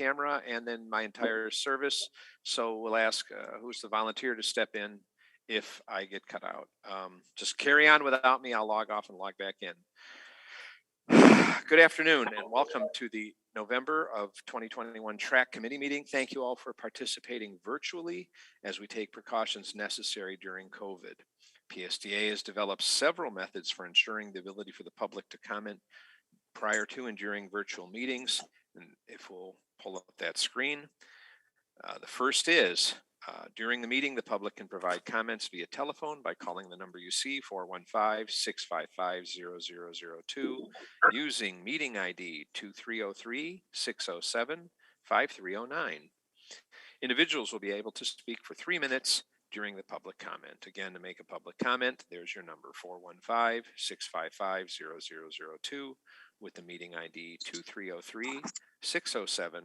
camera and then my entire service. So we'll ask who's the volunteer to step in if I get cut out. Just carry on without me. I'll log off and log back in. Good afternoon and welcome to the November of 2021 TRAC Committee meeting. Thank you all for participating virtually as we take precautions necessary during COVID. PSTA has developed several methods for ensuring the ability for the public to comment prior to and during virtual meetings. And if we'll pull up that screen, the first is during the meeting, the public can provide comments via telephone by calling the number you see, 415-655-0002, using meeting ID 2303-607-5309. Individuals will be able to speak for 3 minutes during the public comment. Again, to make a public comment, there's your number, 415-655-0002, with the meeting ID 2303-607-5309.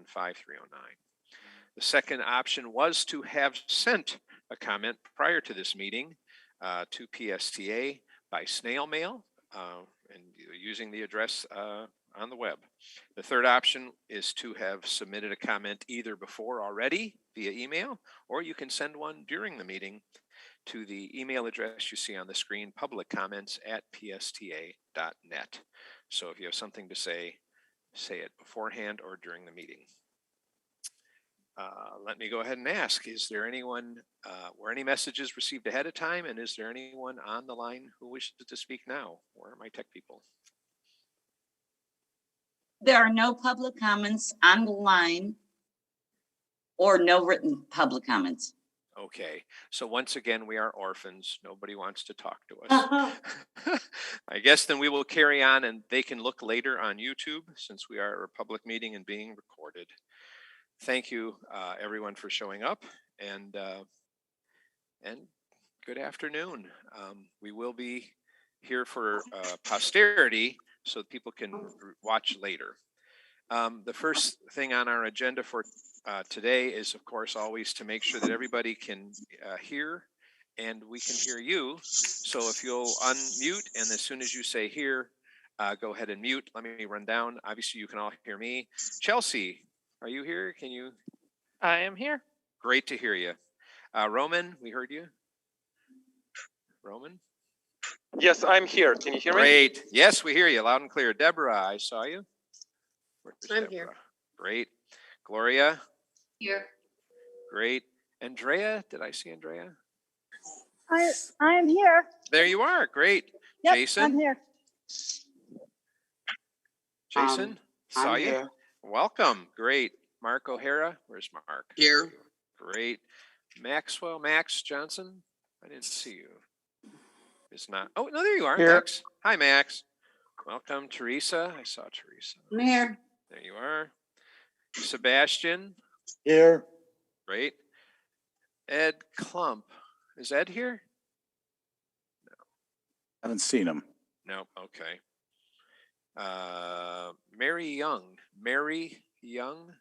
The second option was to have sent a comment prior to this meeting to PSTA by snail mail and using the address on the web. The third option is to have submitted a comment either before already via email, or you can send one during the meeting to the email address you see on the screen, publiccomments@psta.net. So if you have something to say it beforehand or during the meeting. Let me go ahead and ask, is there anyone, were any messages received ahead of time? And is there anyone on the line who wishes to speak now? Where are my tech people? There are no public comments on the line or no written public comments. Okay, so once again, we are orphans. Nobody wants to talk to us. I guess then we will carry on and they can look later on YouTube since we are a public meeting and being recorded. Thank you, everyone, for showing up, and good afternoon. We will be here for posterity, so that people can watch later. The first thing on our agenda for today is, of course, always to make sure that everybody can hear, and we can hear you. So if you'll unmute, and as soon as you say here, go ahead and mute. Let me run down. Obviously, you can all hear me. Chelsea, are you here? Can you? I am here. Great to hear you. Roman, we heard you. Roman? Yes, I'm here. Can you hear me? Great. Yes, we hear you loud and clear. Deborah, I saw you. Where's I'm Deborah? here. Great. Gloria? Here. Great. Andrea, did I see Andrea? I am here. There you are. Great. Yep, Jason? I'm here. Jason? Saw I'm you. here. Welcome. Great. Mark O'Hara? Where's Mark? Here. Great. Maxwell, Max Johnson? I didn't see you. It's not. Oh, no, there you are. Here. Max. Hi, Max. Welcome. Teresa. I saw Teresa. I'm here. There you are. Sebastian. Here. Great. Ed Klump. Is Ed here? Haven't seen him. No. Okay. Mary Young. Mary Young?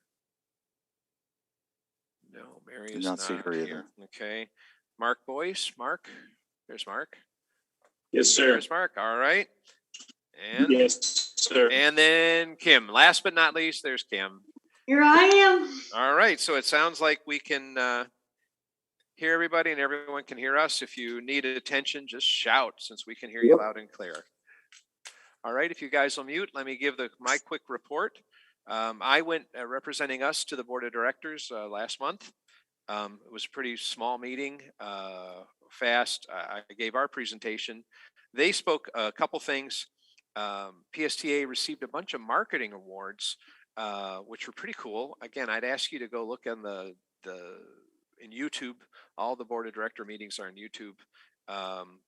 No, Mary Did is not see her here. either. Okay. Mark Boyce. Mark. There's Mark. Yes, sir. There's Mark. All right. And Yes, sir. and then Kim. Last but not least, there's Kim. Here I am. All right. So it sounds like we can hear everybody and everyone can hear us. If you need attention, just shout since we can hear you loud and clear. All right. If you guys will mute, let me give my quick report. I went representing us to the board of directors last month. It was a pretty small meeting, fast. I gave our presentation. They spoke a couple things. PSTA received a bunch of marketing awards, which were pretty cool. Again, I'd ask you to go look on in YouTube. All the board of director meetings are on YouTube.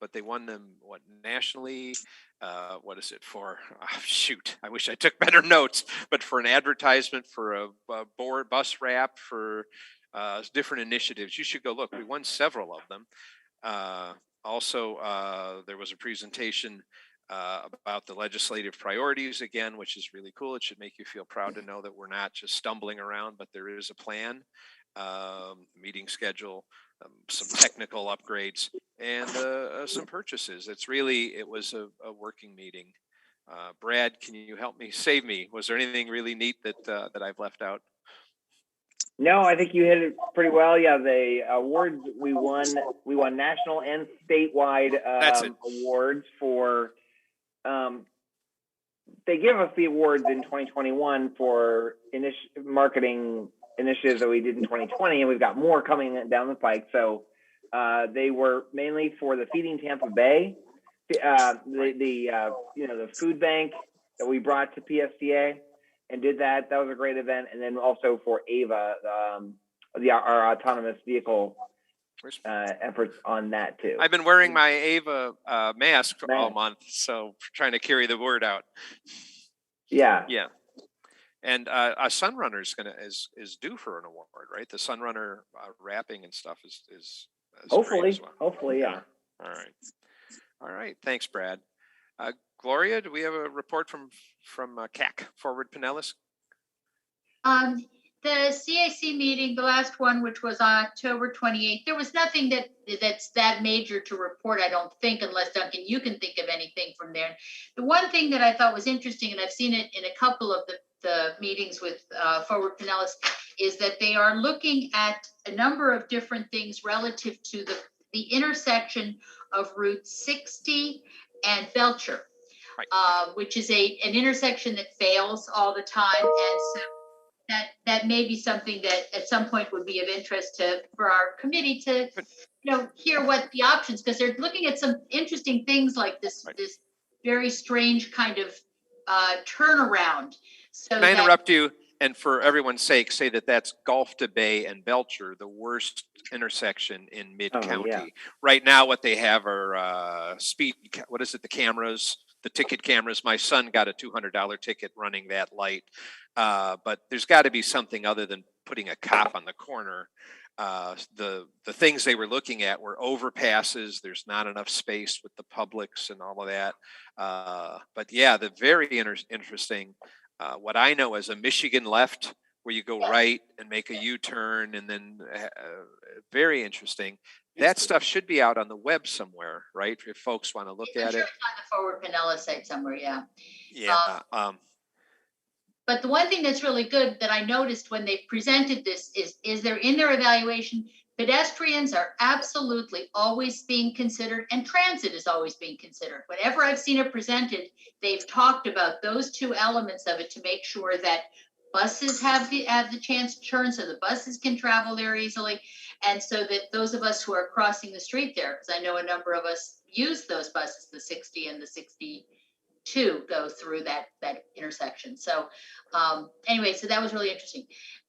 But they won them nationally. What is it for? Oh, shoot, I wish I took better notes. But for an advertisement, for a board bus wrap, for different initiatives, you should go look. We won several of them. Also, there was a presentation about the legislative priorities again, which is really cool. It should make you feel proud to know that we're not just stumbling around, but there is a plan, meeting schedule, some technical upgrades, and some purchases. It was a working meeting. Brad, can you help me? Save me. Was there anything really neat that I've left out? No, I think you hit it pretty well. Yeah, the awards we won national and statewide That's it. awards for. They give us the awards in 2021 for marketing initiatives that we did in 2020, and we've got more coming down the pike. So they were mainly for the Feeding Tampa Bay, the food bank that we brought to PSTA and did that. That was a great event, and then also for AVA, our autonomous vehicle efforts on that too. I've been wearing my Ava mask all month, so trying to carry the word out. Yeah. Yeah. And a Sunrunner is due for an award, right? The Sunrunner wrapping and stuff is hopefully great as well. Hopefully, yeah. All right. Thanks, Brad. Gloria, do we have a report from CAC, Forward Pinellas? The CAC meeting, the last one, which was on October 28th, there was nothing that's that major to report, I don't think, unless, Duncan, you can think of anything from there. The one thing that I thought was interesting, and I've seen it in a couple of the meetings with Forward Pinellas, is that they are looking at a number of different things relative to the intersection of Route 60 and Belcher, right. Which is an intersection that fails all the time, and so that may be something that at some point would be of interest for our committee to, hear what the options, because they're looking at some interesting things like this very strange kind of turnaround. So can I interrupt you? And for everyone's sake, say that's Gulf to Bay and Belcher, the worst intersection in mid-county. Yeah. Right now, what they have are the cameras, the ticket cameras. My son got a $200 ticket running that light. But there's got to be something other than putting a cop on the corner. The things they were looking at were overpasses. There's not enough space with the Publix and all of that. But yeah, the very interesting, what I know as a Michigan left, where you go right and make a U-turn, and then very interesting. That stuff should be out on the web somewhere, right? If folks want to look at it. On the Forward Pinellas site somewhere, yeah. Yeah. But the one thing that's really good that I noticed when they presented this is they're in their evaluation, pedestrians are absolutely always being considered, and transit is always being considered. Whenever I've seen it presented, they've talked about those two elements of it to make sure that buses have the chance to turn, so the buses can travel there easily, and so that those of us who are crossing the street there, because I know a number of us use those buses, the 60 and the 62 go through that intersection. So anyway, so that was really interesting.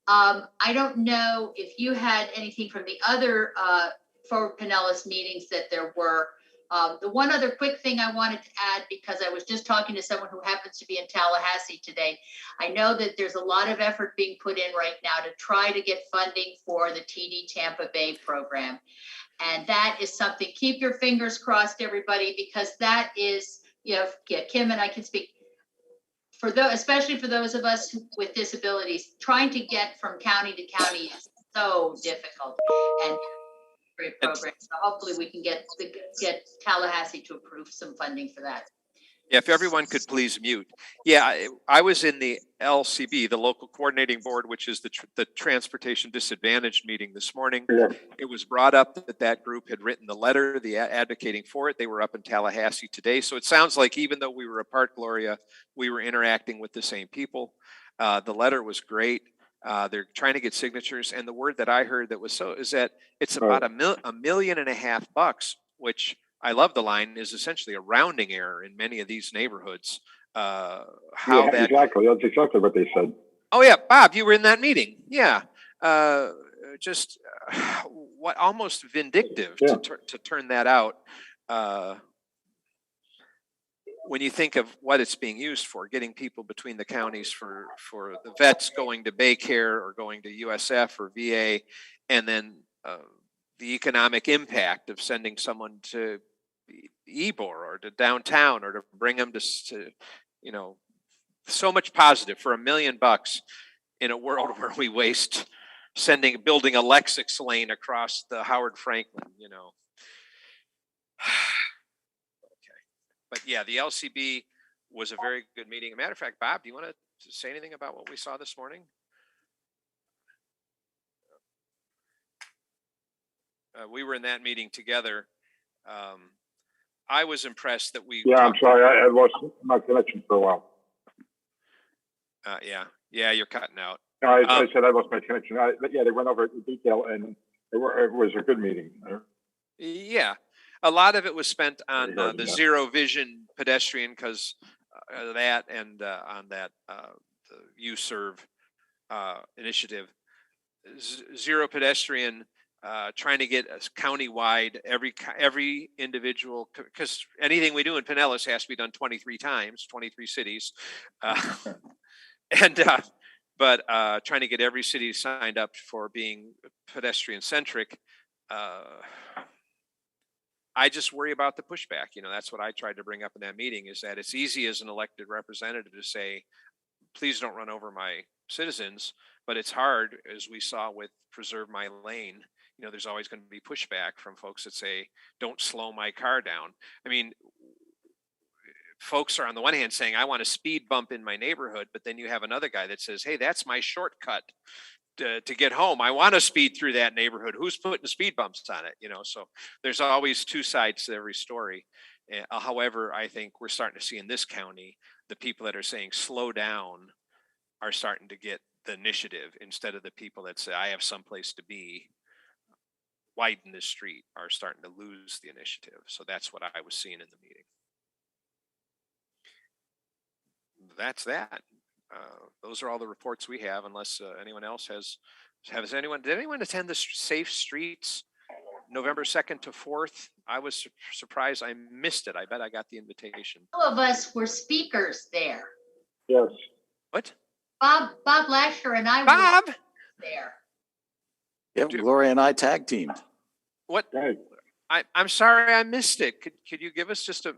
I don't know if you had anything from the other Forward Pinellas meetings that there were. The one other quick thing I wanted to add, because I was just talking to someone who happens to be in Tallahassee today. I know that there's a lot of effort being put in right now to try to get funding for the TD Tampa Bay program. And that is something, keep your fingers crossed, everybody, because that is, Kim and I can speak for those, especially for those of us with disabilities, trying to get from county to county is so difficult. And great program. So hopefully we can get Tallahassee to approve some funding for that. Yeah, if everyone could please mute. Yeah, I was in the LCB, the local coordinating board, which is the transportation disadvantaged meeting this morning. Yeah. It was brought up that group had written the letter, advocating for it. They were up in Tallahassee today. So it sounds like even though we were apart, Gloria, we were interacting with the same people. The letter was great. They're trying to get signatures. And the word that I heard that was is that it's about $1.5 million, which I love the line, is essentially a rounding error in many of these neighborhoods. Exactly. That's exactly what they said. Oh yeah, Bob, you were in that meeting. Yeah. Just what almost vindictive to turn that out. When you think of what it's being used for, getting people between the counties for the vets going to Baycare or going to USF or VA, and then the economic impact of sending someone to Ybor or to downtown, or to bring them to so much positive for $1 million in a world where we waste building a Lexus lane across the Howard Franklin, Okay. But yeah, the LCB was a very good meeting. As a matter of fact, Bob, do you want to say anything about what we saw this morning? we were in that meeting together. I was impressed that we. Yeah, I'm sorry, I lost my connection for a while. Yeah, you're cutting out. No, I said I lost my connection. But yeah, they went over it in detail, and it was a good meeting. Yeah, a lot of it was spent on Very good, the yeah. zero vision pedestrian because that and on that the You Serve initiative. Zero pedestrian, trying to get us countywide, every individual, because anything we do in Pinellas has to be done 23 times, 23 cities. But trying to get every city signed up for being pedestrian centric. I just worry about the pushback. That's what I tried to bring up in that meeting, is that it's easy as an elected representative to say, please don't run over my citizens. But it's hard, as we saw with Preserve My Lane. There's always going to be pushback from folks that say, don't slow my car down. I mean, folks are on the one hand saying, I want a speed bump in my neighborhood, but then you have another guy that says, hey, that's my shortcut to get home. I want to speed through that neighborhood. Who's putting speed bumps on it? So there's always two sides to every story. However, I think we're starting to see in this county, the people that are saying slow down are starting to get the initiative, instead of the people that say, I have someplace to be, widen this street, are starting to lose the initiative. So that's what I was seeing in the meeting. That's that. Those are all the reports we have, unless anyone else did anyone attend the Safe Streets November 2nd to 4th? I was surprised I missed it. I bet I got the invitation. All of us were speakers there. Yes. What? Bob Lasher and I Bob were there. Yep, Gloria and I tag teamed. What? Right. I'm sorry I missed it. Could you give us just a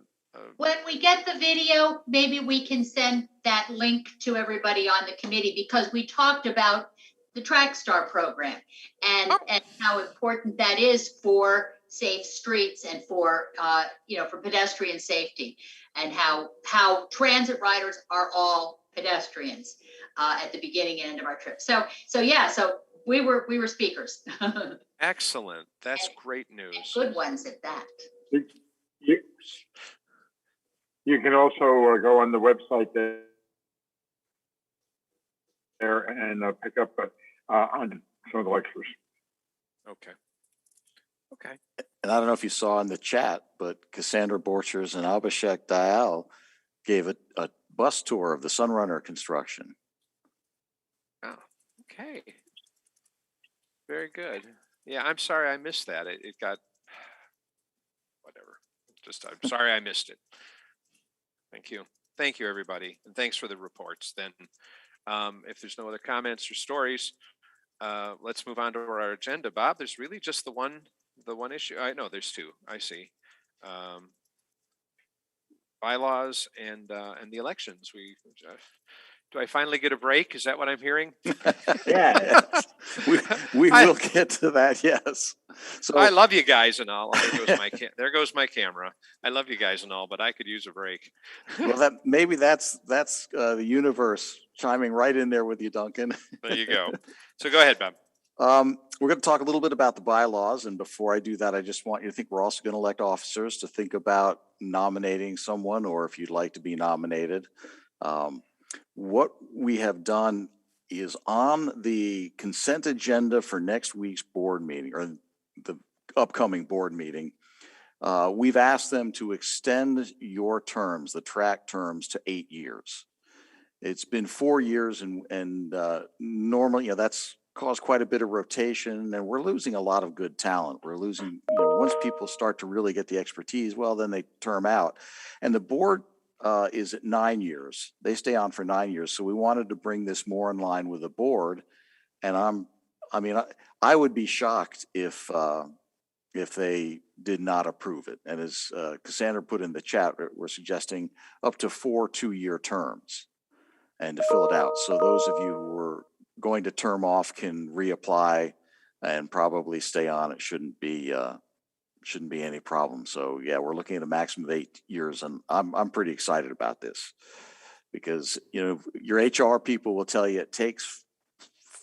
When we get the video, maybe we can send that link to everybody on the committee, because we talked about the TRAC Star program and how important that is for safe streets and for for pedestrian safety, and how transit riders are all pedestrians at the beginning and end of our trip. So we were speakers. Excellent. That's great news. Good ones at that. You can also go on the website there and pick up on some of the lectures. Okay. And I don't know if you saw in the chat, but Cassandra Borchers and Abhishek Dayal gave a bus tour of the Sunrunner construction. Oh, okay. Very good. Yeah, I'm sorry I missed that. It got whatever. I'm sorry I missed it. Thank you. Thank you, everybody. And thanks for the reports. Then if there's no other comments or stories, let's move on to our agenda. Bob, there's really just the one issue. I know there's two. I see. Bylaws and the elections. Do I finally get a break? Is that what I'm hearing? Yeah. we will get to that. Yes. So I love you guys and all. There goes my camera. I love you guys and all, but I could use a break. Well, that's the universe chiming right in there with you, Duncan. There you go. So go ahead, Bob. We're going to talk a little bit about the bylaws. And before I do that, I just want you to think we're also going to elect officers, to think about nominating someone, or if you'd like to be nominated. What we have done is on the consent agenda for next week's board meeting, or the upcoming board meeting, we've asked them to extend your terms, the TRAC terms, to 8 years. It's been 4 years, and normally, that's caused quite a bit of rotation, and we're losing a lot of good talent. We're losing, once people start to really get the expertise, well, then they term out. And the board is at 9 years. They stay on for 9 years. So we wanted to bring this more in line with the board. And I would be shocked if they did not approve it. And as Cassandra put in the chat, we're suggesting up to 4 2-year terms and to fill it out. So those of you who were going to term off can reapply and probably stay on. It shouldn't be any problem. So yeah, we're looking at a maximum of 8 years, and I'm pretty excited about this, because your HR people will tell you it takes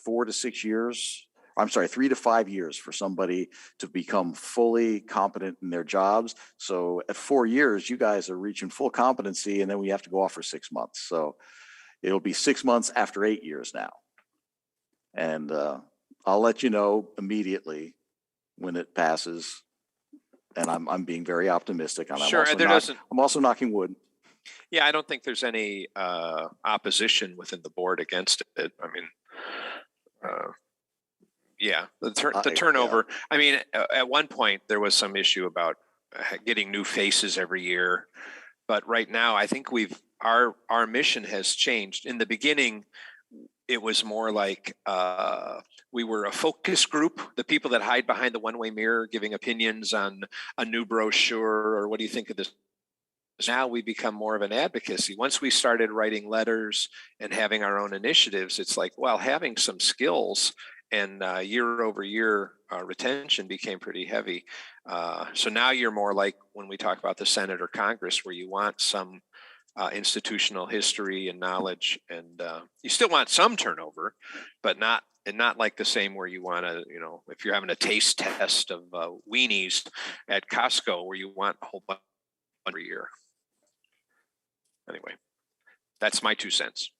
4 to 6 years I'm sorry, 3 to 5 years for somebody to become fully competent in their jobs. So at 4 years, you guys are reaching full competency, and then we have to go off for 6 months. So it'll be 6 months after 8 years now. And I'll let you know immediately when it passes. And I'm being very optimistic. And Sure, and I'm also knocking wood. Yeah, I don't think there's any opposition within the board against it. I mean, yeah, the turnover. Yeah. I mean, at one point there was some issue about getting new faces every year, but right now I think our mission has changed. In the beginning, it was more like we were a focus group, the people that hide behind the one-way mirror, giving opinions on a new brochure or what do you think of this. Now we become more of an advocacy. Once we started writing letters and having our own initiatives, it's like, well, having some skills and year over year retention became pretty heavy. So now you're more like when we talk about the Senate or Congress, where you want some institutional history and knowledge, and you still want some turnover, but not like the same where you want to, if you're having a taste test of weenies at Costco, where you want a whole bunch every year. Anyway, that's my 2 cents.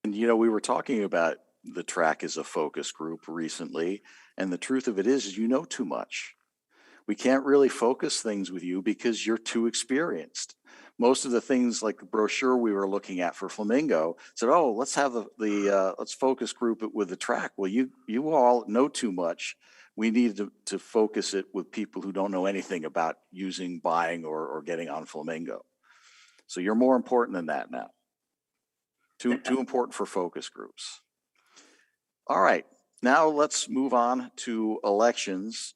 And we were talking about the TRAC as a focus group recently, and the truth of it is too much. We can't really focus things with you because you're too experienced. Most of the things like the brochure we were looking at for Flamingo said, oh, let's have let's focus group it with the TRAC. Well, you all know too much. We need to focus it with people who don't know anything about using, buying, or getting on Flamingo. So you're more important than that now. Too important for focus groups. All right, now let's move on to elections.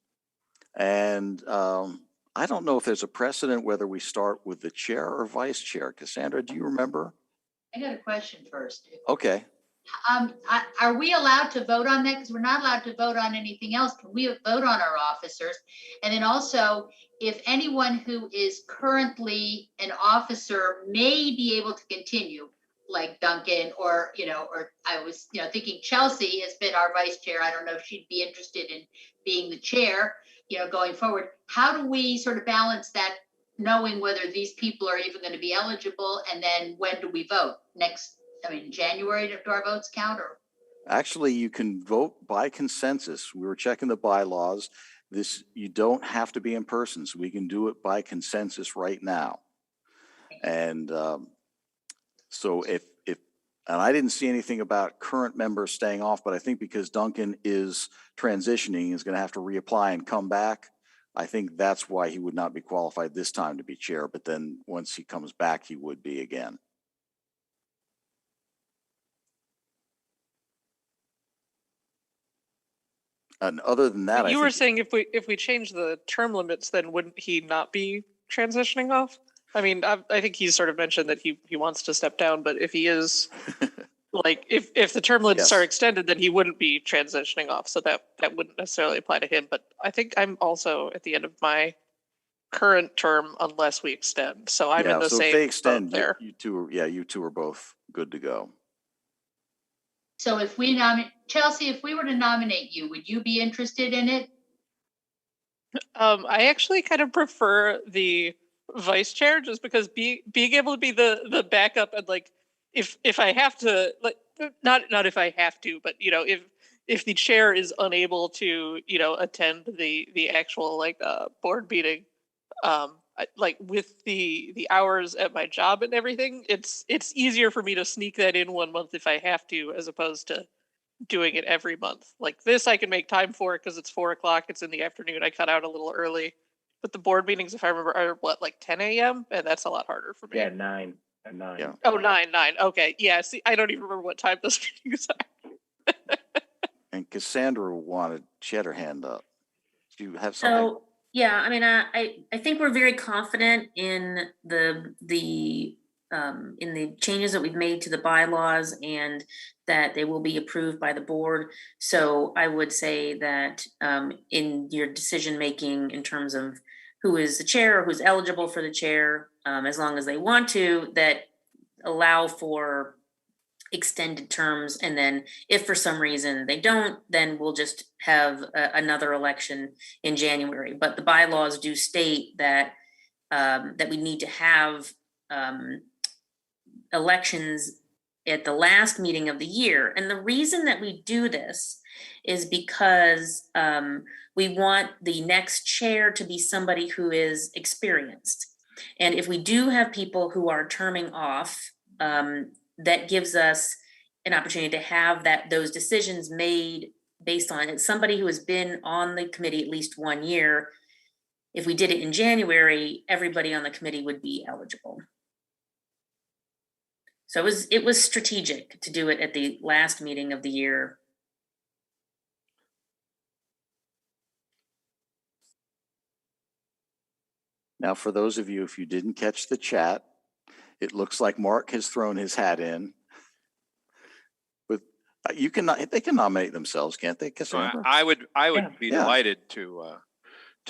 And I don't know if there's a precedent whether we start with the chair or vice chair. Cassandra, do you remember? I got a question first. Okay. Are we allowed to vote on that? Because we're not allowed to vote on anything else. Can we vote on our officers? And then also, if anyone who is currently an officer may be able to continue, like Duncan, or I was thinking Chelsea has been our vice chair. I don't know if she'd be interested in being the chair, going forward. How do we sort of balance that, knowing whether these people are even going to be eligible, and then when do we vote? January, do our votes count? Or actually, you can vote by consensus. We were checking the bylaws. You don't have to be in person, so we can do it by consensus right now. And so and I didn't see anything about current members staying off, but I think because Duncan is transitioning, is going to have to reapply and come back. I think that's why he would not be qualified this time to be chair, but then once he comes back, he would be again. And other than that, you were saying if we change the term limits, then wouldn't he not be transitioning off? I mean, I think he's sort of mentioned that he wants to step down, but if he is, like, if the term limits are extended, then he wouldn't be transitioning off. So that wouldn't necessarily apply to him. But I think I'm also at the end of my current term unless we extend. So I'm in the same. If they extend, there. You two are both good to go. So if we nominate Chelsea, if we were to nominate you, would you be interested in it? I actually kind of prefer the vice chair, just because being able to be the backup, and like if I have to, like, not if I have to, but if the chair is unable to attend the actual board meeting, like with the hours at my job and everything, it's easier for me to sneak that in 1 month if I have to, as opposed to doing it every month. Like this, I can make time for it because it's 4:00. It's in the afternoon. I cut out a little early. But the board meetings, if I remember, are like 10 a.m. and that's a lot harder for me. Yeah, 9 at 9. Yeah. Oh, 9. Okay. Yeah. See, I don't even remember what time those meetings are. And Cassandra she had her hand up. Do you have something? So yeah, I mean, I think we're very confident in the changes that we've made to the bylaws, and that they will be approved by the board. So I would say that in your decision making in terms of who is the chair or who's eligible for the chair, as long as they want to, that allow for extended terms. And then if for some reason they don't, then we'll just have another election in January. But the bylaws do state that that we need to have elections at the last meeting of the year. And the reason that we do this is because we want the next chair to be somebody who is experienced. And if we do have people who are terming off, that gives us an opportunity to have those decisions made based on it. Somebody who has been on the committee at least 1 year. If we did it in January, everybody on the committee would be eligible. So it was strategic to do it at the last meeting of the year. Now, for those of you, if you didn't catch the chat, it looks like Mark has thrown his hat in. But they can nominate themselves, can't they, Cassandra? I would be Yeah. delighted to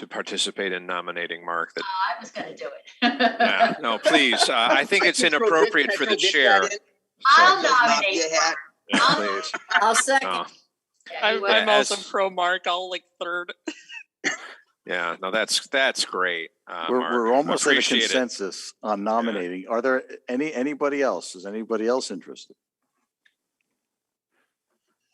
participate in nominating Mark. That I was going to do it. no, please. I think it's inappropriate for the chair. I'll So, nominate. yeah, please. I'll second. No. I'm also As- pro Mark. I'll like third. Yeah, no, that's great. Mark. We're almost at a Appreciate it. consensus on nominating. Are there anybody else? Is anybody else interested?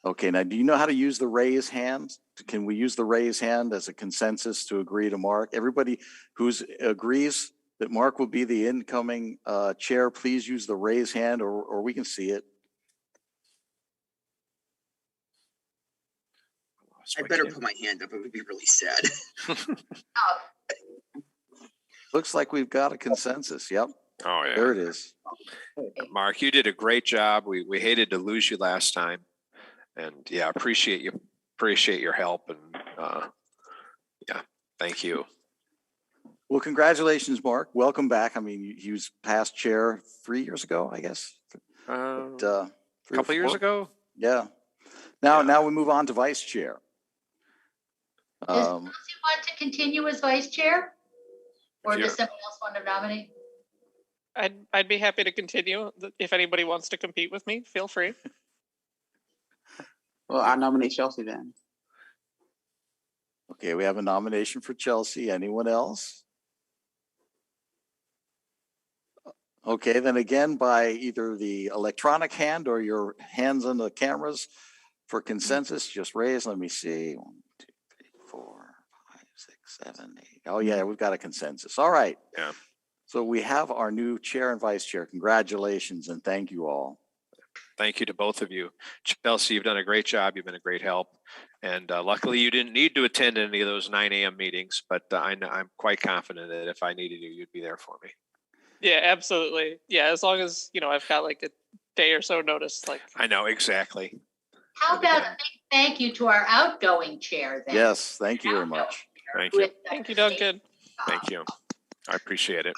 Okay, now do you know how to use the raise hand? Can we use the raise hand as a consensus to agree to Mark? Everybody who agrees that Mark will be the incoming chair, please use the raise hand or we can see it. I better put my hand up. It would be really sad. Looks like we've got a consensus. Yep, Oh yeah. there it is. Mark, you did a great job. We hated to lose you last time. And yeah, appreciate your help and yeah, thank you. Well, congratulations, Mark. Welcome back. I mean, he was past chair 3 years ago, I guess. A But, 3 or couple years 4. ago. Yeah. Now we move on to vice chair. Does Chelsea want to continue as vice chair? Or Yeah. does somebody else want to nominate? I'd be happy to continue. If anybody wants to compete with me, feel free. Well, I nominate Chelsea then. Okay, we have a nomination for Chelsea. Anyone else? Okay, then again, by either the electronic hand or your hands on the cameras for consensus, just raise. Let me see. 1, 2, 3, 4, 5, 6, 7, 8. Oh yeah, we've got a consensus. All right. Yeah. So we have our new chair and vice chair. Congratulations and thank you all. Thank you to both of you. Chelsea, you've done a great job. You've been a great help. And luckily you didn't need to attend any of those 9 a.m. meetings, but I'm quite confident that if I needed you, you'd be there for me. Yeah, absolutely. Yeah, as long as, I've got like a day or so notice. Like I know, exactly. How about a big thank you to our outgoing chair then? Yes, thank you very much. Thank you. Thank you, Duncan. Thank you. I appreciate it.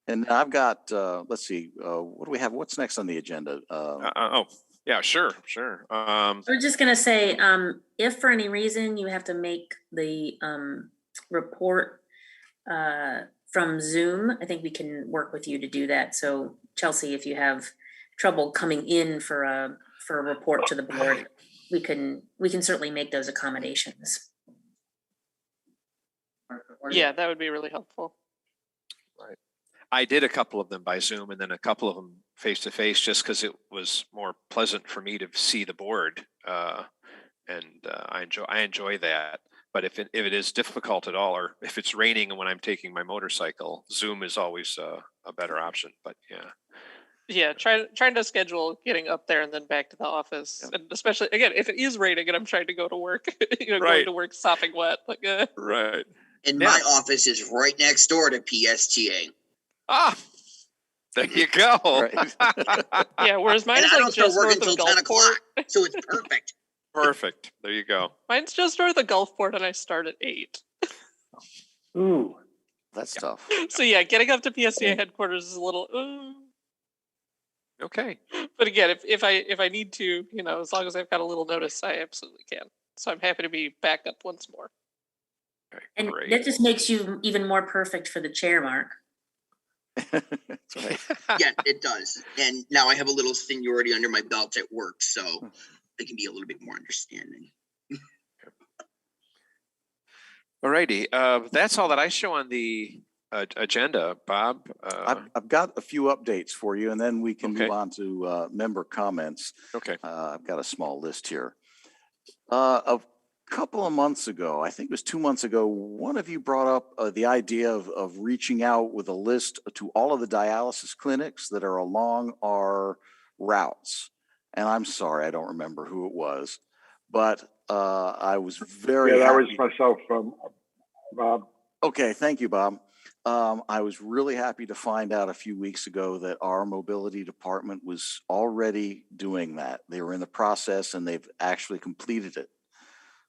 And I've got, let's see, what do we have? What's next on the agenda? Oh, yeah, sure. We're just gonna say, if for any reason you have to make the report from Zoom, I think we can work with you to do that. So Chelsea, if you have trouble coming in for a report to the board, we can certainly make those accommodations. Yeah, that would be really helpful. Right. I did a couple of them by Zoom and then a couple of them face to face just because it was more pleasant for me to see the board. And I enjoy that. But if it is difficult at all, or if it's raining and when I'm taking my motorcycle, Zoom is always a better option. But yeah. Yeah, trying to schedule getting up there and then back to the office, Yep. and especially again if it is raining and I'm trying to go to work, Right. going to work sopping wet. Like, Right. And Yeah. my office is right next door to PSTA. Ah, there you go. Right. yeah. Whereas mine And is I like don't start just working north until of 10 Gulfport. o'clock. So it's perfect. Perfect. There you go. Mine's just north of Gulfport, and I start at 8. Ooh. That's tough. So yeah, getting up to PSCA headquarters is a little. Okay. But again, if I need to, as long as I've got a little notice, I absolutely can. So I'm happy to be back up once more. Okay, And great. that just makes you even more perfect for the chair, Mark. That's right. Yeah, it does. And now I have a little seniority under my belt at work, so I can be a little bit more understanding. Alrighty, that's all that I show on the agenda, Bob. I've got a few updates for you, and then we can Okay. move on to member comments. Okay. I've got a small list here. A couple of months ago, I think it was 2 months ago, one of you brought up the idea of reaching out with a list to all of the dialysis clinics that are along our routes. And I'm sorry, I don't remember who it was, but I was very Yeah, that happy. was myself, Bob. Okay, thank you, Bob. I was really happy to find out a few weeks ago that our mobility department was already doing that. They were in the process and they've actually completed it.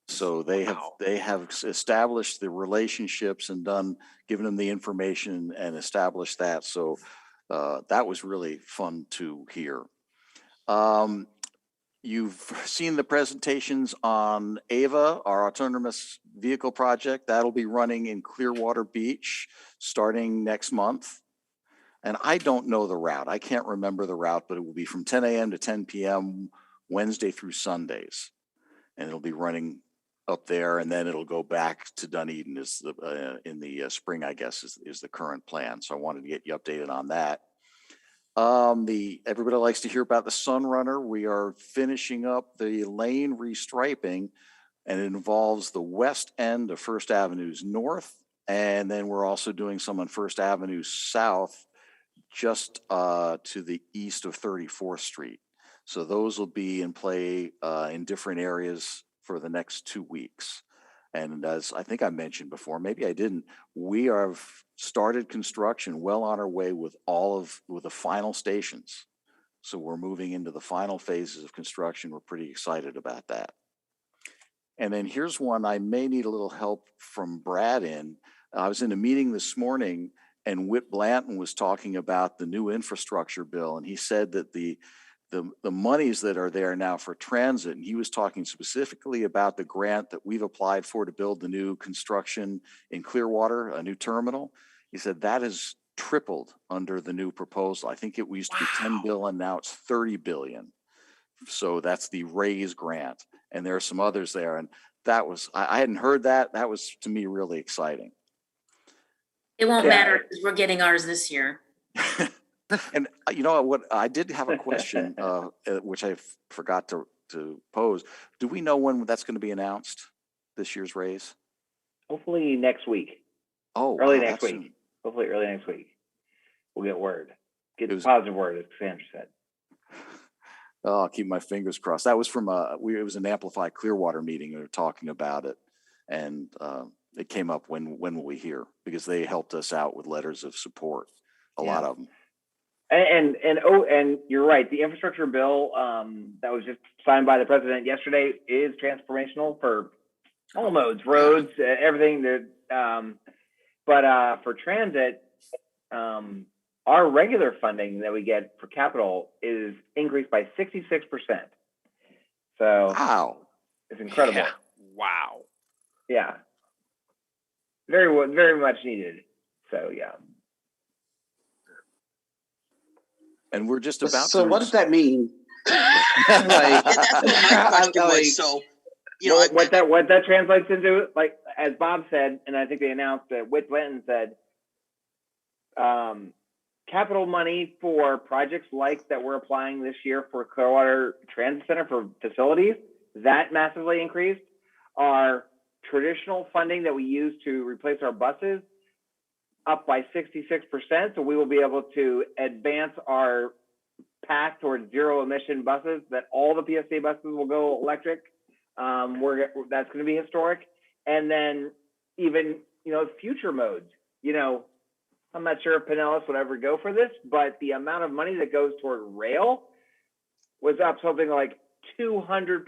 So they have established the relationships and given them the information and established that. So that was really fun to hear. You've seen the presentations on AVA, our autonomous vehicle project. That'll be running in Clearwater Beach starting next month. And I don't know the route. I can't remember the route, but it will be from 10 a.m. to 10 p.m. Wednesday through Sundays. And it'll be running up there, and then it'll go back to Dunedin in the spring, I guess, is the current plan. So I wanted to get you updated on that. Everybody likes to hear about the Sunrunner. We are finishing up the lane restriping, and it involves the west end of First Avenue's north, and then we're also doing some on First Avenue south, just to the east of 34th Street. So those will be in play in different areas for the next 2 weeks. And as I think I mentioned before, maybe I didn't, we have started construction well on our way with the final stations. So we're moving into the final phases of construction. We're pretty excited about that. And then here's one I may need a little help from Brad in. I was in a meeting this morning and Whit Blanton was talking about the new infrastructure bill. And he said that the monies that are there now for transit, and he was talking specifically about the grant that we've applied for to build the new construction in Clearwater, a new terminal. He said that has tripled under the new proposal. I think it used to be 10 billion, now it's 30 billion. So that's the RAISE grant. And there are some others there. And that was, I hadn't heard that. That was to me really exciting. It won't matter because we're getting ours this year. And you know what, I did have a question, which I forgot to pose. Do we know when that's going to be announced, this year's raise? Hopefully next week. Oh, early wow, next week. Soon. Hopefully early next week. We'll get word. Get the positive word, as Sandra said. Oh, I'll keep my fingers crossed. That was from it was an Amplified Clearwater meeting. We were talking about it, and it came up when will we hear? Because they helped us out with letters of support, a lot of them. And you're right. The infrastructure bill that was just signed by the president yesterday is transformational for all modes, roads, everything. But for transit, our regular funding that we get for capital is increased by 66%. So wow, it's incredible. Yeah. Wow. Yeah, very much needed. So yeah. And we're just about so to. What does that mean? That's what my question was. So, you know, what that translates into, like as Bob said, and I think they announced that Whit Blanton said, capital money for projects like that we're applying this year for Clearwater Transit Center for facilities, that massively increased. Our traditional funding that we use to replace our buses up by 66%. So we will be able to advance our path towards zero emission buses, that all the PSA buses will go electric. That's going to be historic. And then even, future modes, I'm not sure if Pinellas would ever go for this, but the amount of money that goes toward rail was up something like 200%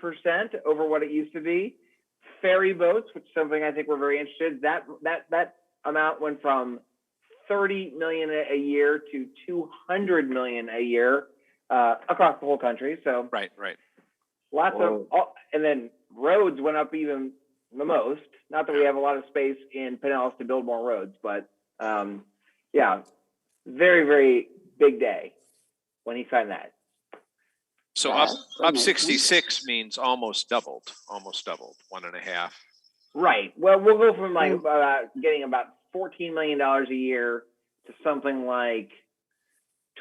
over what it used to be. Ferry boats, which is something I think we're very interested in, that amount went from 30 million a year to 200 million a year across the whole country. So right. Lots of, and then roads went up even the most. Not that we have a lot of space in Pinellas to build more roads, but yeah, very, very big day when he signed that. So That's up amazing. 66 means almost doubled, 1.5. Right. Well, we'll go from like getting about $14 million a year to something like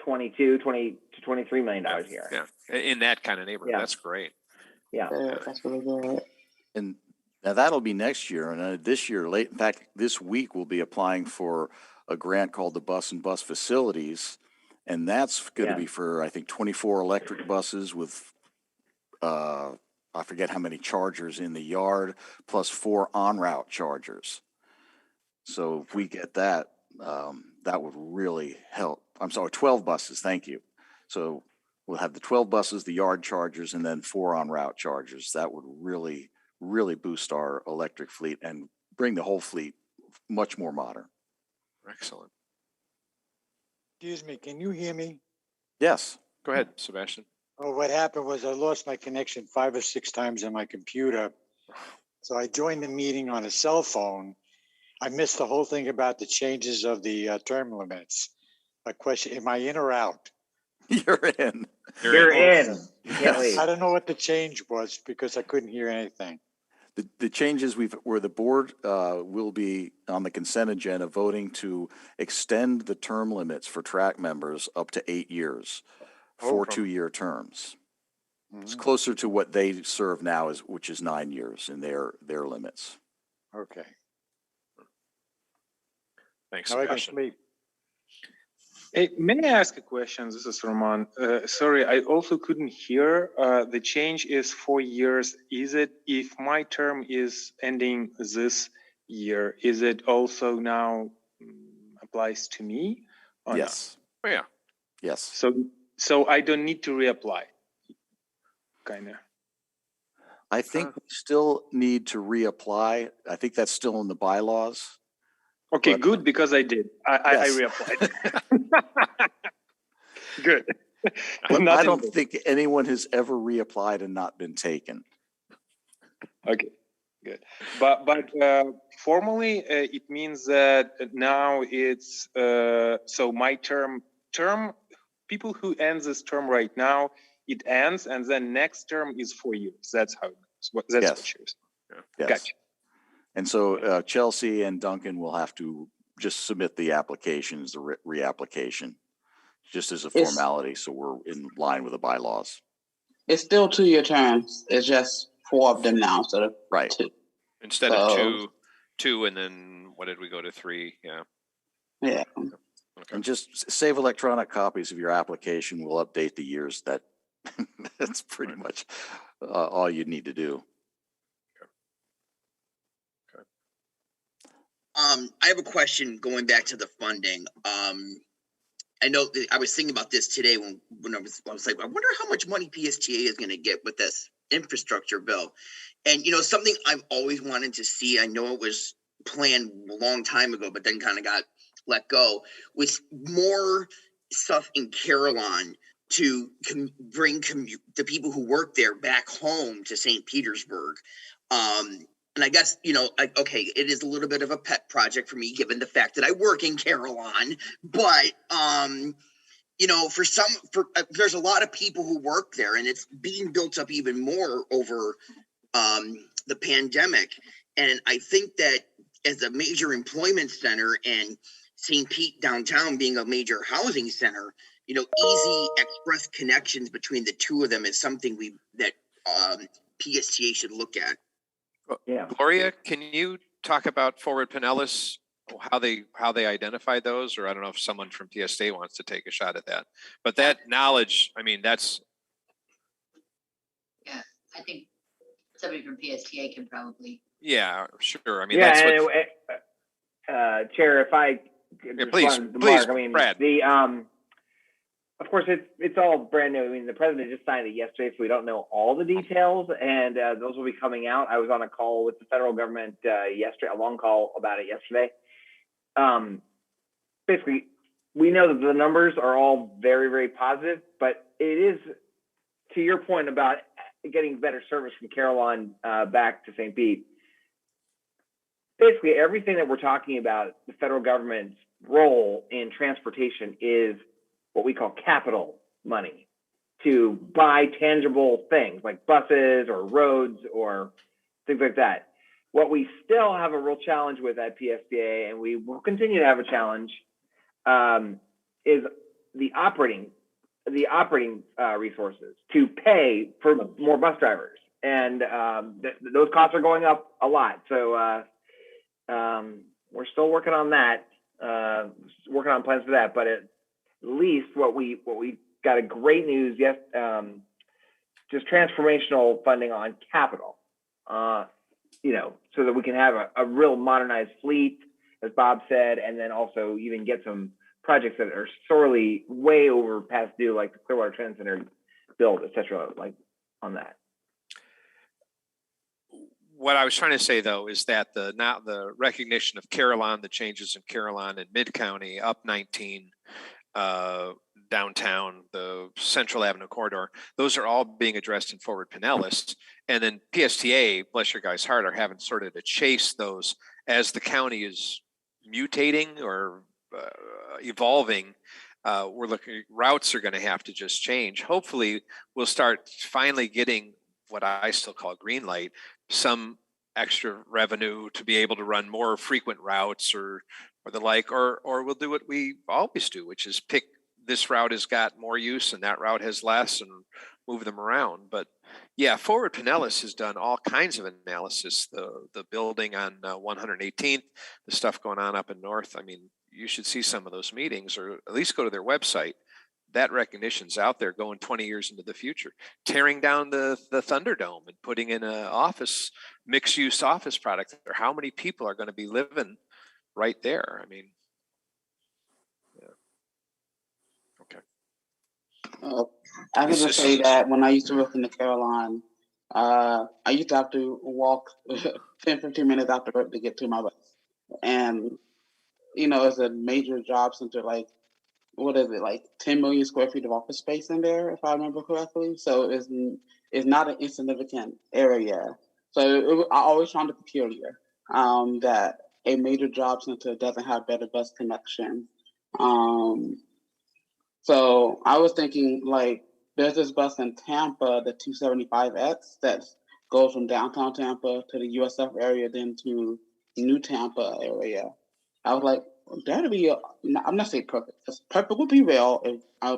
20 to $23 million a year. Yeah, in that kind of neighborhood. Yeah. That's great. Yeah. That's really good. And now that'll be next year. And this year, in fact, this week we'll be applying for a grant called the Bus and Bus Facilities. And that's going to be for, I think, 24 electric buses with, I forget how many chargers in the yard, plus 4 en route chargers. So if we get that, that would really help. I'm sorry, 12 buses. Thank you. So we'll have the 12 buses, the yard chargers, and then 4 en route chargers. That would really, really boost our electric fleet and bring the whole fleet much more modern. Excellent. Excuse me, can you hear me? Yes. Go ahead, Sebastian. Oh, what happened was I lost my connection 5 or 6 times on my computer. So I joined the meeting on a cell phone. I missed the whole thing about the changes of the term limits. My question, am I in or out? You're in. You're in. Can't leave. I don't know what the change was because I couldn't hear anything. The changes where the board will be on the consent agenda voting to extend the term limits for TRAC members up to 8 years for 2-year terms. It's closer to what they serve now, which is 9 years in their limits. Okay. Thanks, Now I can Sebastian. sleep. Hey, may I ask a question? This is Roman. Sorry, I also couldn't hear. The change is 4 years. Is it, if my term is ending this year, is it also now applies to me? Or Yes. Oh, yeah. Yes. not? So I don't need to reapply. Kind of. I think we still need to reapply. I think that's still in the bylaws. Okay, But- good, because I did. I Yes. reapplied. Good. But Not I in don't this. think anyone has ever reapplied and not been taken. Okay, good. But formally, it means that now it's so my term people who ends this term right now, it ends, and then next term is 4 years. That's how it goes. That's Yes. what you're saying. Yes. Gotcha. And so Chelsea and Duncan will have to just submit the applications, the reapplication, just as a formality. So we're in line with the bylaws. It's still 2-year terms. It's just 4 of them now instead of Right. 2. Instead of two, and then what did we go to 3? Yeah. Yeah. Okay. And just save electronic copies of your application. We'll update the years. That's pretty much all you need to do. I have a question going back to the funding. I know that I was thinking about this today when I was like, I wonder how much money PSTA is going to get with this infrastructure bill. And, something I've always wanted to see, I know it was planned a long time ago, but then kind of got let go, was more stuff in Carillon to bring the people who work there back home to St. Petersburg. And I guess, okay, it is a little bit of a pet project for me, given the fact that I work in Carillon, but, there's a lot of people who work there, and it's being built up even more over the pandemic. And I think that as a major employment center and St. Pete downtown being a major housing center, easy express connections between the two of them is something that PSTA should look at. Yeah. Gloria, can you talk about Forward Pinellas, how they identified those? Or I don't know if someone from PSTA wants to take a shot at that. But that knowledge, that's. Yeah, I think somebody from PSTA can probably. Yeah, sure. Yeah, that's what. Chair, if I Yeah, please, Mark, Brad. Of course, it's all brand new. The president just signed it yesterday, so we don't know all the details, and those will be coming out. I was on a call with the federal government yesterday, a long call about it yesterday. Basically, we know that the numbers are all very, very positive, but it is, to your point about getting better service from Carillon back to St. Pete. Basically, everything that we're talking about, the federal government's role in transportation is what we call capital money, to buy tangible things like buses or roads or things like that. What we still have a real challenge with at PSBA, and we will continue to have a challenge, is the operating resources to pay for more bus drivers, and those costs are going up a lot. So we're still working on that, working on plans for that. But at least what we got a great news, yes, just transformational funding on capital, so that we can have a real modernized fleet, as Bob said, and then also even get some projects that are sorely way over past due, like the Clearwater Transit Center build, et cetera, like on that. What I was trying to say though is that the recognition of Carillon, the changes in Carillon and Mid County, up 19, downtown, the Central Avenue corridor, those are all being addressed in Forward Pinellas. And then PSTA, bless your guys' heart, are having sort of to chase those as the county is mutating or evolving. We're looking, routes are going to have to just change. Hopefully we'll start finally getting what I still call green light, some extra revenue to be able to run more frequent routes or the like, or we'll do what we always do, which is pick this route has got more use and that route has less and move them around. But yeah, Forward Pinellas has done all kinds of analysis, the building on 118th, the stuff going on up in North. I mean, you should see some of those meetings, or at least go to their website. That recognition's out there going 20 years into the future, tearing down the Thunderdome and putting in a mixed use office product. Or how many people are going to be living right there? I mean, yeah. Okay. I can just say that when I used to work in the Carillon, I used to have to walk 10, 15 minutes after work to get to my bus. And, it's a major job center, like, what is it, like 10 million square feet of office space in there, if I remember correctly. So it's not an insignificant area. So I always found it peculiar that a major job center doesn't have better bus connection. So I was thinking, like, there's this bus in Tampa, the 275X, that goes from downtown Tampa to the USF area, then to New Tampa area. I was like, that'd be, I'm not saying perfect, because perfect would be real. If I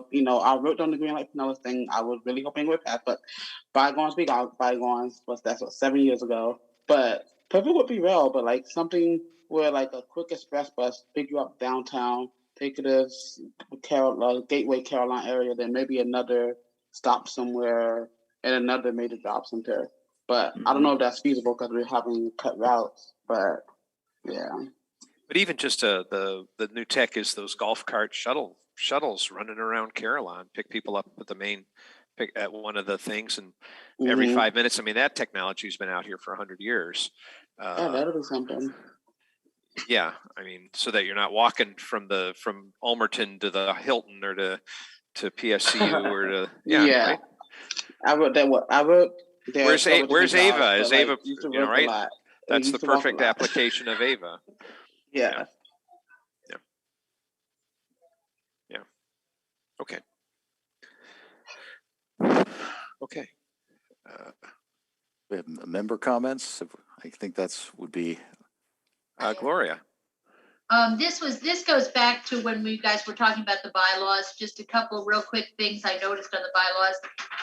wrote down the Green Light Pinellas thing, I was really hoping it would pass, but bygones be bygones, that's 7 years ago. But perfect would be real, but like something where like a quick express bus pick you up downtown, take you to Gateway Carillon area, then maybe another stop somewhere in another major job center. But I don't know if that's feasible because we're having cut routes, but yeah. But even just the new tech is those golf cart shuttles running around Carillon, pick people up at the main, pick at one of the things, and every 5 minutes. I mean, that technology's been out here for 100 years. Yeah, that'll be something. Yeah, I mean, so that you're not walking from Ulmerton to the Hilton or to PSCU or to yeah. Right? I wrote that. What I wrote. Where's Ava? Is Ava? Right? That's the perfect application of Ava. Yeah. Yeah. Okay. Okay. We have member comments. I think would be Gloria. This goes back to when we guys were talking about the bylaws. Just a couple of real quick things I noticed on the bylaws.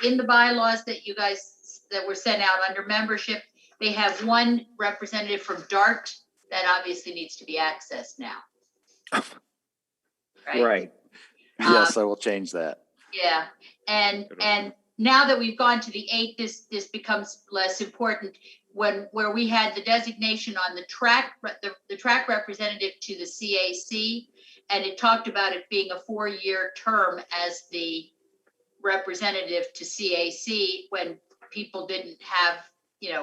In the bylaws that were sent out under membership, they have one representative from DART. That obviously needs to be accessed now. Right. Yes, I will change that. Yeah, and now that we've gone to the 8, this becomes less important. Where we had the designation on the TRAC, the TRAC representative to the CAC, and it talked about it being a 4-year term as the representative to CAC when people didn't have,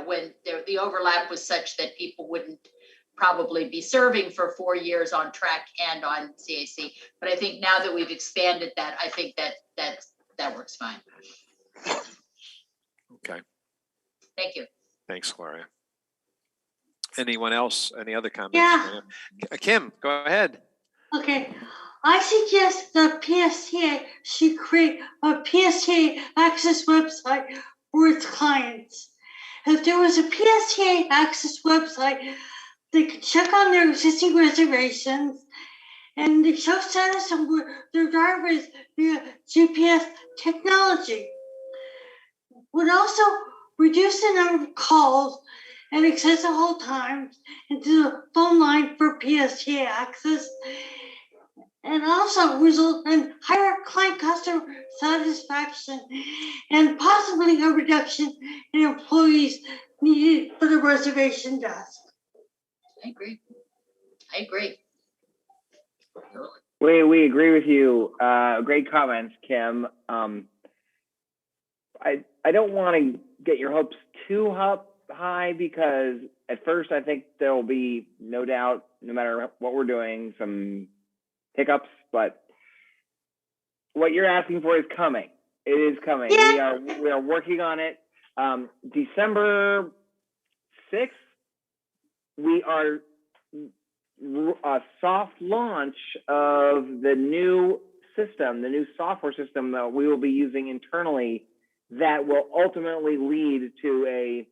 when the overlap was such that people wouldn't probably be serving for 4 years on TRAC and on CAC. But I think now that we've expanded that, I think that works fine. Okay. Thank you. Thanks, Gloria. Anyone else? Any other comments? Yeah. Kim, go ahead. Okay, I suggest the PSTA should create a PSTA access website for its clients. If there was a PSTA access website, they could check on their existing reservations and they show status of where their driver is via GPS technology. Would also reduce the number of calls and excessive hold times into the phone line for PSTA access, and also result in higher client customer satisfaction and possibly a reduction in employees needed for the reservation desk. I agree. We agree with you. Great comments, Kim. I don't want to get your hopes too high because at first I think there will be no doubt, no matter what we're doing, some hiccups, but what you're asking for is coming. It is coming. Yeah. We are working on it. December 6th, we are a soft launch of the new system, the new software system that we will be using internally that will ultimately lead to a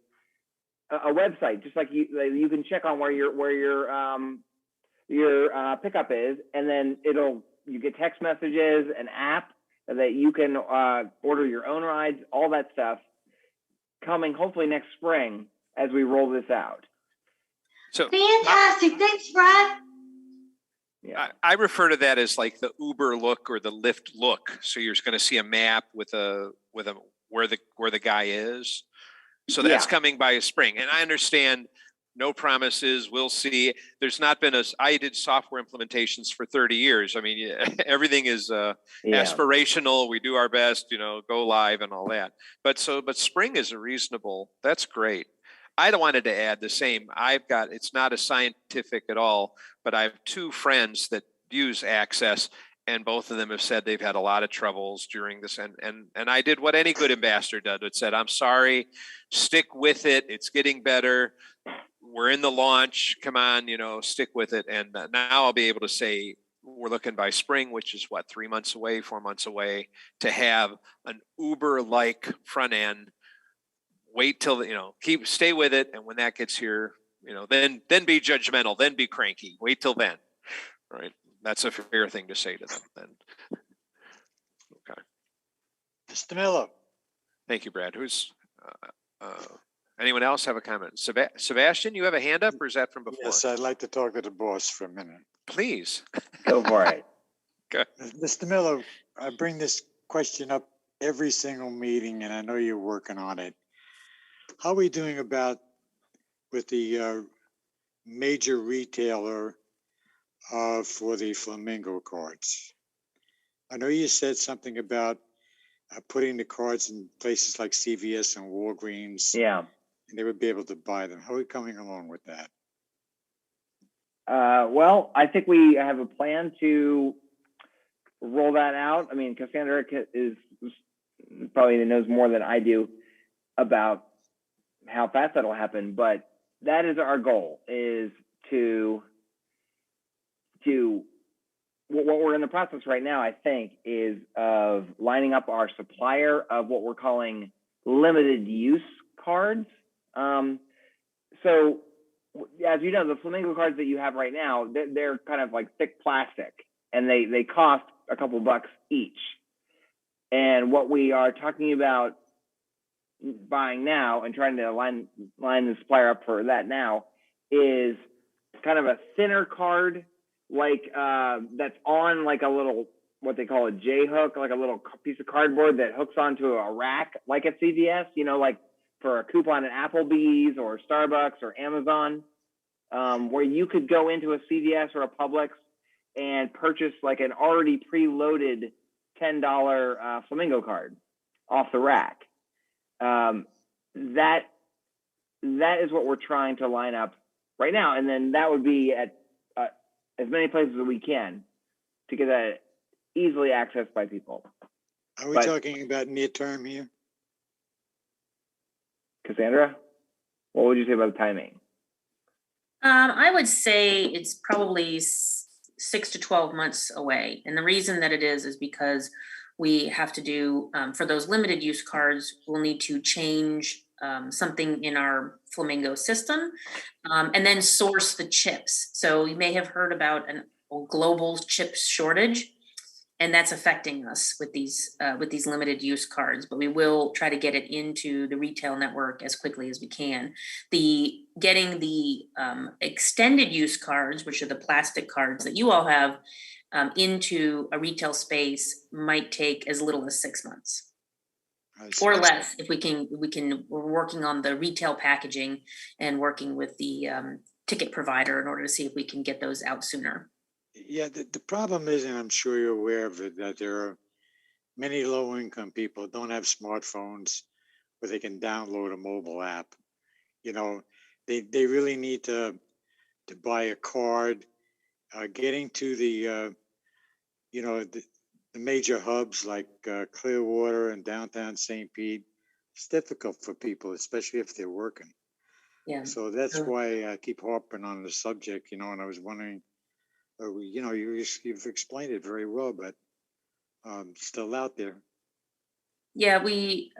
website, just like you can check on where your pickup is, and then you get text messages, an app that you can order your own rides, all that stuff coming hopefully next spring as we roll this out. So fantastic. Thanks, Brad. Yeah. I refer to that as like the Uber look or the Lyft look. So you're just going to see a map with where the guy is. So that's coming by spring. And I understand no promises. We'll see. There's not been I did software implementations for 30 years. I mean, everything is aspirational. We do our best, go live and all that. But spring is that's great. I wanted to add the same. It's not a scientific at all, but I have two friends that use Access, and both of them have said they've had a lot of troubles during this. And I did what any good ambassador does. It said, I'm sorry, stick with it. It's getting better. We're in the launch. Come on, stick with it. And now I'll be able to say we're looking by spring, which is 3 months away, 4 months away, to have an Uber-like front end. Wait till stay with it, and when that gets here, then be judgmental, then be cranky. Wait till then, right? That's a fair thing to say to them. Then, okay. Mr. Miller. Thank you, Brad. Anyone else have a comment? Sebastian, you have a hand up, or is that from before? Yes, I'd like to talk to the boss for a minute. Please. Go for it. Okay. Mr. Miller, I bring this question up every single meeting, and I know you're working on it. How are we doing with the major retailer for the Flamingo cards? I know you said something about putting the cards in places like CVS and Walgreens. Yeah. And they would be able to buy them. How are we coming along with that? Well, I think we have a plan to roll that out. I mean, Cassandra is probably knows more than I do about how fast that'll happen, but that is our goal, is to what we're in the process right now, I think, is of lining up our supplier of what we're calling limited use cards. So as you know, the Flamingo cards that you have right now, they're kind of like thick plastic, and they cost a couple bucks each. And what we are talking about buying now and trying to line the supplier up for that now is kind of a thinner card, like that's on like a little, what they call a J hook, like a little piece of cardboard that hooks onto a rack, like at CVS, like for a coupon at Applebee's or Starbucks or Amazon, where you could go into a CVS or a Publix and purchase like an already preloaded $10 Flamingo card off the rack. That is what we're trying to line up right now, and then that would be at as many places as we can to get that easily accessed by people. Are we talking about near term here? Cassandra, what would you say about the timing? I would say it's probably 6 to 12 months away. And the reason that it is because we have to do, for those limited use cards, we'll need to change something in our Flamingo system, and then source the chips. So you may have heard about a global chip shortage, and that's affecting us with these limited use cards, but we will try to get it into the retail network as quickly as we can. Getting the extended use cards, which are the plastic cards that you all have, into a retail space might take as little as 6 months or less. If we're working on the retail packaging and working with the ticket provider in order to see if we can get those out sooner. Yeah, the problem is, and I'm sure you're aware of it, that there are many low-income people who don't have smartphones where they can download a mobile app. You know, they really need to buy a card. Getting to the major hubs like Clearwater and downtown St. Pete, it's difficult for people, especially if they're working. Yeah. So that's why I keep harping on the subject, and I was wondering, you've explained it very well, but still out there. Yeah, we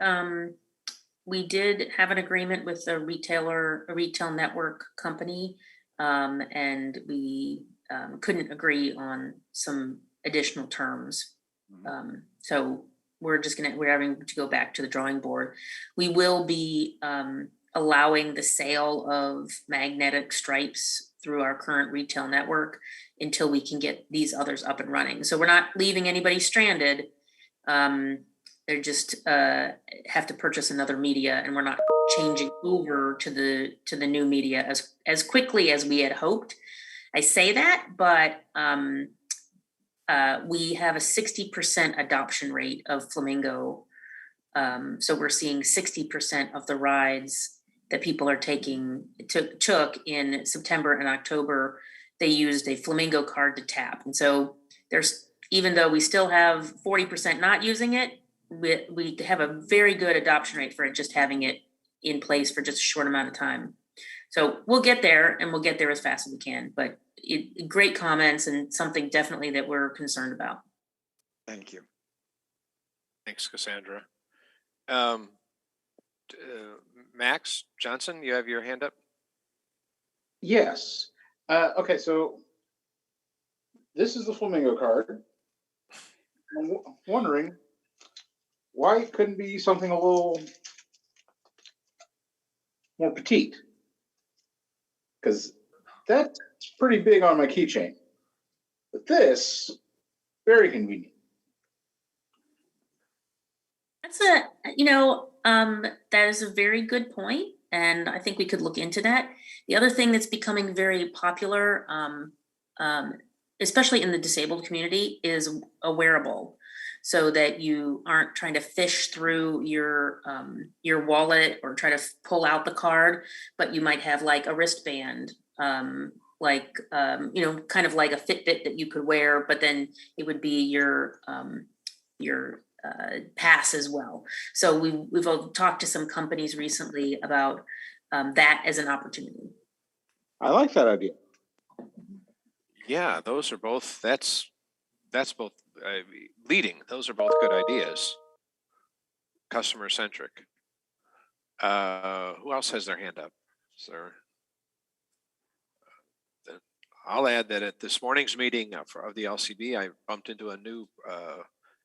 did have an agreement with a retail network company, and we couldn't agree on some additional terms. So we're having to go back to the drawing board. We will be allowing the sale of magnetic stripes through our current retail network until we can get these others up and running. So we're not leaving anybody stranded. They just have to purchase another media, and we're not changing over to the new media as quickly as we had hoped. I say that, but we have a 60% adoption rate of Flamingo. So we're seeing 60% of the rides that people are took in September and October, they used a Flamingo card to tap. And so even though we still have 40% not using it, we have a very good adoption rate for it, just having it in place for just a short amount of time. So we'll get there, and we'll get there as fast as we can, but great comments and something definitely that we're concerned about. Thank you. Thanks, Cassandra. Max Johnson, you have your hand up? Yes. Okay, so this is the Flamingo card. I'm wondering why it couldn't be something a little more petite, because that's pretty big on my keychain. But this, very convenient. That's that is a very good point, and I think we could look into that. The other thing that's becoming very popular, especially in the disabled community, is a wearable, so that you aren't trying to fish through your wallet or try to pull out the card, but you might have like a wristband, kind of like a Fitbit that you could wear, but then it would be your pass as well. So we've talked to some companies recently about that as an opportunity. I like that idea. Yeah, those are both. That's both leading. Those are both good ideas. Customer centric. Who else has their hand up, sir? I'll add that at this morning's meeting of the LCB, I bumped into a new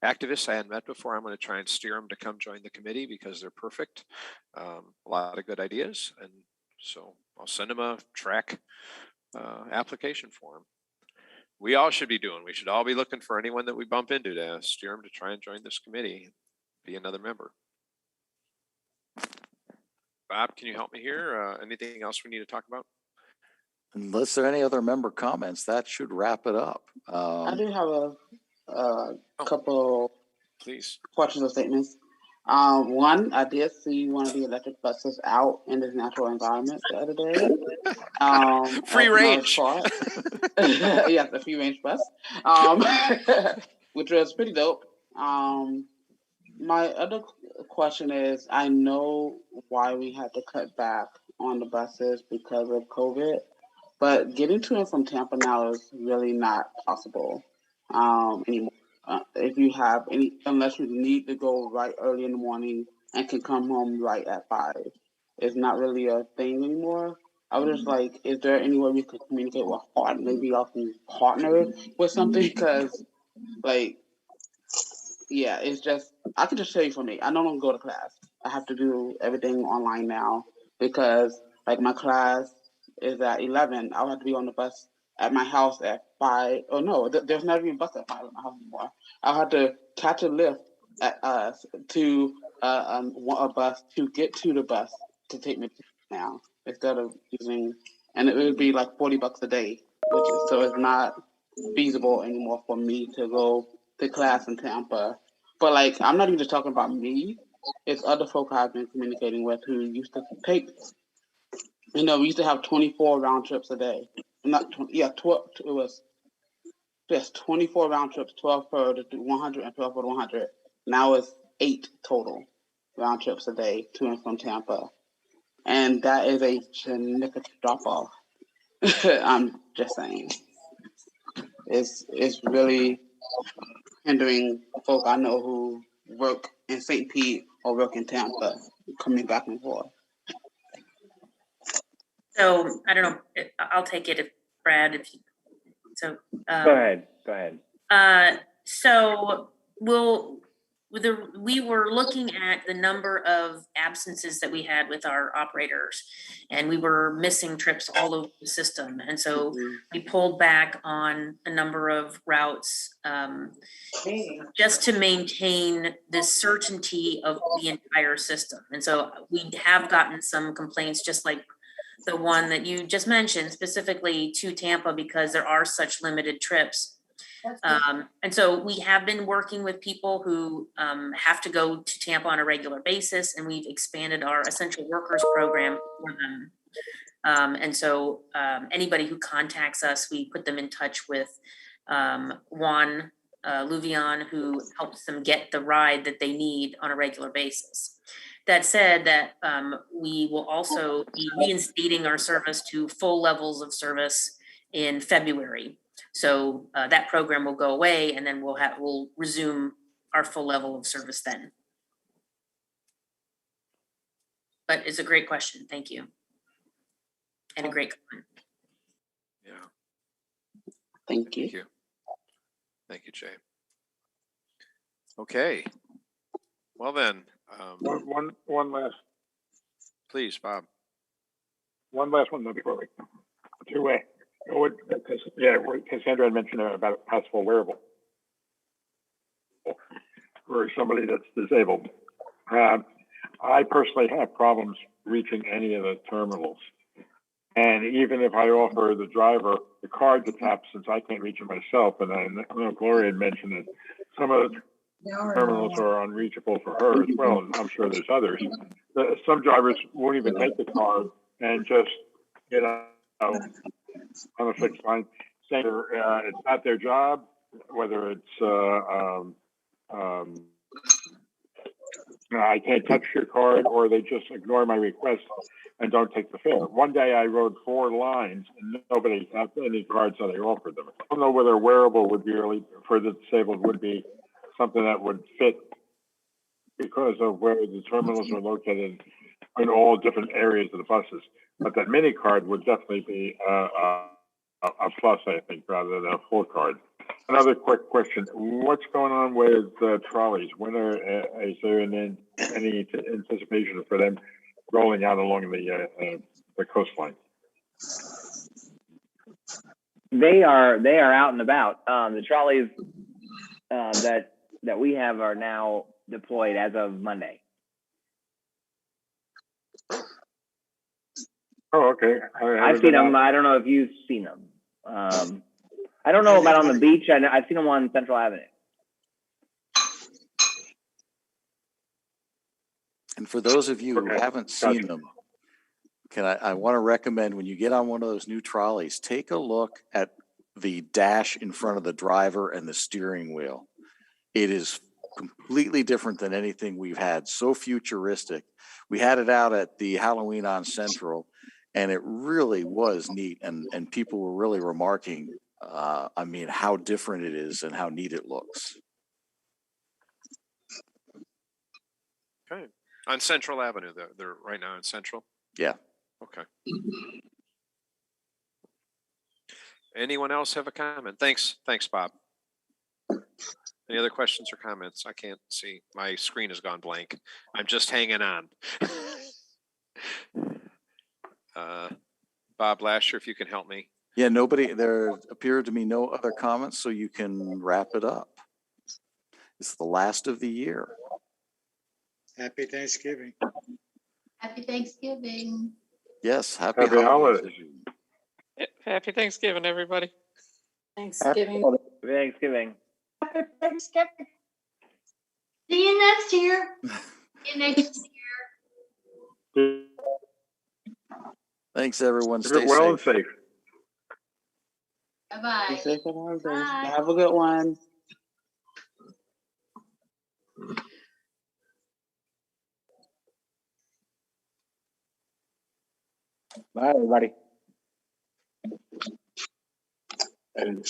activists I hadn't met before. I'm going to try and steer them to come join the committee because they're perfect. A lot of good ideas. And so I'll send them a TRAC application form. We all should be doing. We should all be looking for anyone that we bump into to steer them to try and join this committee, be another member. Bob, can you help me here? Anything else we need to talk about? Unless there are any other member comments, that should wrap it up. I do have a couple questions or statements. One, I did see one of the electric buses out in the natural environment the other day. Free range. Yes, a free range bus, which was pretty dope. My other question is, I know why we had to cut back on the buses because of COVID, But getting to and from Tampa now is really not possible anymore. If you have any, unless you need to go right early in the morning and can come home right at 5, it's not really a thing anymore. I was just like, is there any way we could communicate with maybe I can partner with something? Because like, yeah, it's just, I can just tell you for me, I no longer go to class. I have to do everything online now because like my class is at 11. I'll have to be on the bus at my house at 5. Oh no, there's not even a bus at 5 at my house anymore. I'll have to catch a lift at to a bus to get to the bus to take me now instead of using, and it would be like $40 a day, which is, so it's not feasible anymore for me to go to class in Tampa. But like, I'm not even just talking about me. It's other folk I've been communicating with who used to take, we used to have 24 round trips a day. Not 20, yeah, 12. It was just 24 round trips, 12 for the 100 and 12 for the 100. Now it's 8 total round trips a day to and from Tampa, and that is a significant drop off. I'm just saying, it's really hindering folk I know who work in St. Pete or work in Tampa, coming back and forth. So I don't know. I'll take it if Brad, if you, so. Go ahead. So we were looking at the number of absences that we had with our operators, and we were missing trips all over the system. And so we pulled back on a number of routes just to maintain the certainty of the entire system. And so we have gotten some complaints, just like the one that you just mentioned, specifically to Tampa, because there are such limited trips. And so we have been working with people who have to go to Tampa on a regular basis, and we've expanded our essential workers program for them. And so anybody who contacts us, we put them in touch with Juan Luvian, who helps them get the ride that they need on a regular basis. That said, that we will also be reinstating our service to full levels of service in February. So that program will go away, and then we'll resume our full level of service then. But it's a great question. Thank you. And a great comment. Yeah. Thank you. Thank you. Thank you, Jay. Okay. Well then. One last. Please, Bob. One last one though before we two-way. What Cassandra had mentioned about a possible wearable for somebody that's disabled. I personally have problems reaching any of the terminals. And even if I offer the driver the card to tap, since I can't reach it myself, and I know Gloria had mentioned that some of the terminals are unreachable for her as well, and I'm sure there's others. Some drivers won't even take the card and just, on a fixed line, saying it's not their job, whether it's I can't touch your card, or they just ignore my request and don't take the fare. One day I rode 4 lines and nobody had any cards that I offered them. I don't know whether a wearable would be really, for the disabled, would be something that would fit because of where the terminals are located in all different areas of the buses. But that mini card would definitely be a plus, I think, rather than a full card. Another quick question: what's going on with trolleys? When is there any anticipation for them rolling out along the coastline? They are out and about. The trolleys that we have are now deployed as of Monday. Oh, okay. I've seen them. I don't know if you've seen them. I don't know about on the beach. I've seen them on Central Avenue. And for those of you who haven't seen them, I want to recommend, when you get on one of those new trolleys, take a look at the dash in front of the driver and the steering wheel. It is completely different than anything we've had, so futuristic. We had it out at the Halloween on Central, And it really was neat, and people were really remarking, I mean, how different it is and how neat it looks. Okay. On Central Avenue, they're right now in Central? Yeah. Okay. Anyone else have a comment? Thanks, Bob. Any other questions or comments? I can't see. My screen has gone blank. I'm just hanging on. Bob Lasher, if you can help me. Yeah, there appeared to be no other comments, so you can wrap it up. It's the last of the year. Happy Thanksgiving. Happy Thanksgiving. Yes, happy Happy holidays. Happy Thanksgiving, everybody. Thanksgiving. Thanksgiving. Happy Thanksgiving. See you next year. See you next year. Thanks, everyone. Keep Stay it well safe. and safe. Bye-bye. Be safe at holidays. Bye. Have a good one. Bye, everybody. And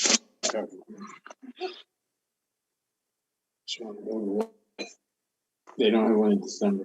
they don't have one in December.